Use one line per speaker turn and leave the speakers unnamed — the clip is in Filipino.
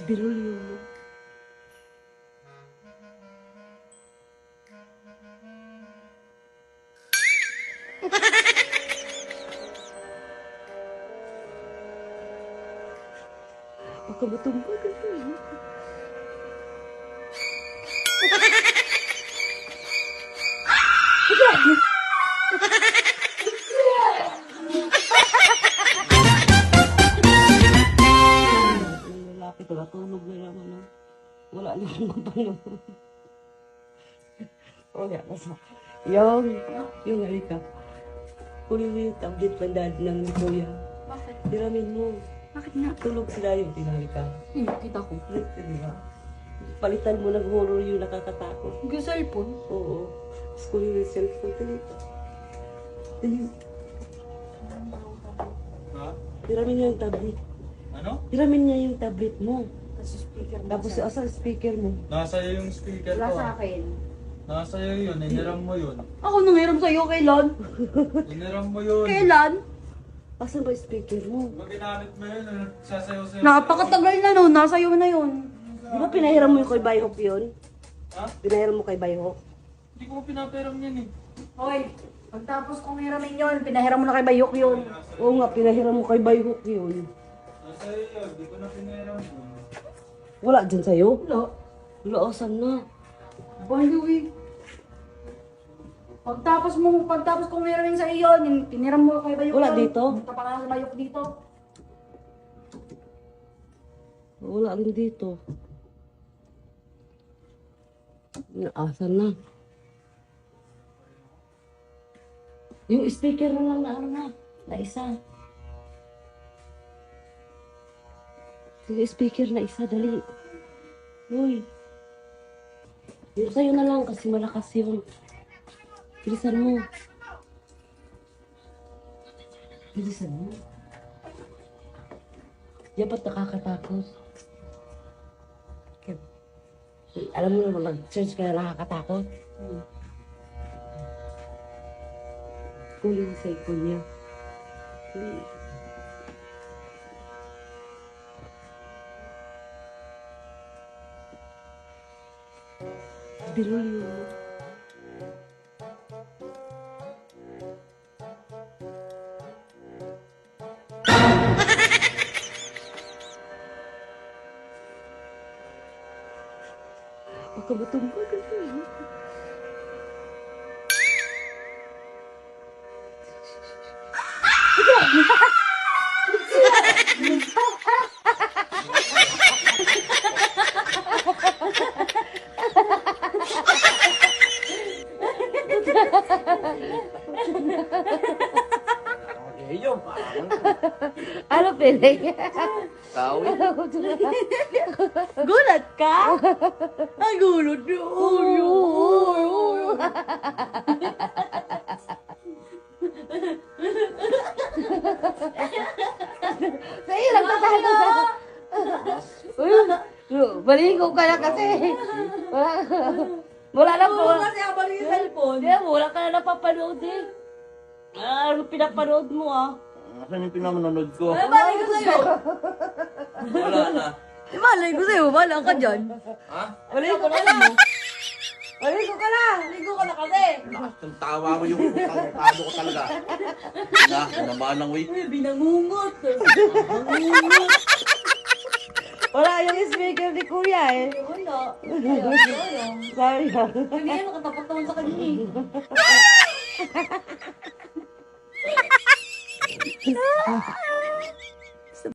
Birulyo mo. Baka matumbag ka ito. Yung lalaki ito, natulog na naman. No? Wala na akong mapanood. Wala, nasa. Yung halika. Kunin mo yung tablet ng dad ng kuya.
Bakit?
Tiramin mo.
Bakit nga?
Tulog sila yung tinalika.
Kita ko.
Diba? Palitan mo ng horror yung nakakatakot.
Yung cellphone?
Oo. Tapos kunin mo yung cellphone. Dali.
Ha?
Tiramin niya yung tablet.
Ano?
Tiramin niya yung tablet mo.
Tapos speaker mo.
Tapos asa speaker mo.
Nasa iyo yung speaker
Wala
ko.
sa akin.
Nasa iyo yun. Hiniram mo yun.
Ako nanghiram sa'yo, kailan?
Hiniram mo yun.
Kailan?
Asan ba yung speaker mo?
Diba ginamit mo yun? Sasayaw-sayaw.
Napakatagal na nun, nasa iyo na yun.
Di ba pinahiram mo yung kay Bayhok yun?
Ha?
Pinahiram mo kay Bayhok?
Hindi ko pinaperam yan eh.
Hoy, pagtapos kong hiramin yun, pinahiram mo na kay Bayok yun.
Oo nga, pinahiram mo kay Bayhok yun.
Nasa iyo yun. Hindi ko na pinahiram yun.
Wala dyan sa'yo?
Wala.
Wala, asan na?
By the way, pagtapos kong hiramin sa iyo, piniram mo kay Bayok
Wala
yun.
dito?
Punta pa nga sa Bayok dito.
Wala rin dito. Asan na? Yung speaker na lang na ano na isa. Yung speaker na isa, dali. Uy. Yung sa'yo na lang kasi malakas yung... Bilisan mo. Bilisan mo. Dapat nakakatakot. Alam mo naman, mag-search ka na nakakatakot. Kunin sa ipon niya. Birulyo mo. Baka matumbag ka ito.
Iyo.
Ano, Piling?
Tawi.
Gulat ka? Ang gulat niyo.
Sa'yo lang tatago sa... Uy, baligo ka na kasi. Wala lang po.
Kasi abang yung cellphone.
Hindi, wala ka na napapanood eh. Ano pinapanood mo ah?
Asan yung pinamanood ko?
Malay ko sa'yo.
Wala na.
Malay ko sa'yo, malay ka dyan.
Ha?
Malay ko na lang. Maligo ka na! Maligo ka na kasi!
Lakas ng tawa mo yung tado ko talaga. Na, naman ng wait.
Uy, binangungot!
Wala yung speaker ni Kuya eh.
Wala.
Sayang.
Hindi yan, makatapat naman sa kanya eh.